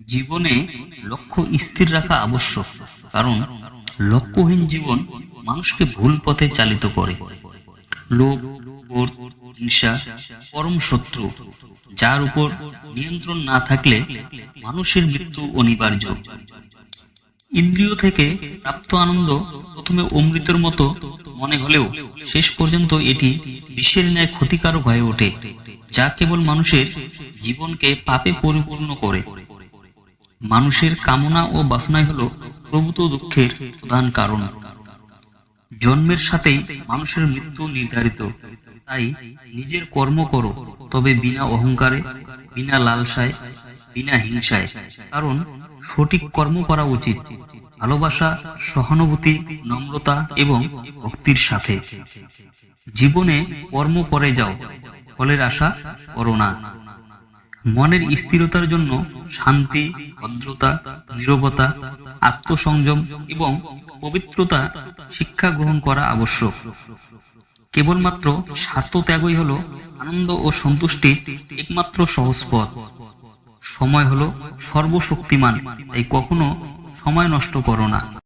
জীবনে লক্ষ্য স্থির রাখা আবশ্যক, কারণ লক্ষ্যহীন জীবন মানুষকে ভুল পথে চালিত করে। লোভ, ক্রোধ, হিংসা পরম শত্রু, যার উপর নিয়ন্ত্রণ না থাকলে মানুষের মৃত্যু অনিবার্য। ইন্দ্রিয় থেকে প্রাপ্ত আনন্দ প্রথমে অমৃতের মতো মনে হলেও শেষ পর্যন্ত এটি বিষের ন্যায় ক্ষতিকারক হয়ে ওঠে, যা কেবল মানুষের জীবনকে পাপে পরিপূর্ণ করে। মানুষের কামনা ও বাসনাই হলো প্রভূত দুঃখের প্রধান কারণ। জন্মের সাথেই মানুষের মৃত্যু নির্ধারিত। তাই নিজের কর্ম করো, তবে বিনা অহংকারে, বিনা লালসায়, বিনা হিংসায়। কারণ সঠিক কর্ম করা উচিত ভালোবাসা, সহানুভূতি, নম্রতা এবং ভক্তির সাথে। জীবনে কর্ম করে যাও, ফলের আশা করো না। মনের স্থিরতার জন্য শান্তি, ভদ্রতা, নীরবতা, আত্মসংযম এবং পবিত্রতা শিক্ষা গ্রহণ করা আবশ্যক। কেবলমাত্র স্বার্থ ত্যাগই হলো আনন্দ ও সন্তুষ্টির একমাত্র সহজ পথ। সময় হলো সর্বশক্তিমান, তাই কখনো সময় নষ্ট করো না।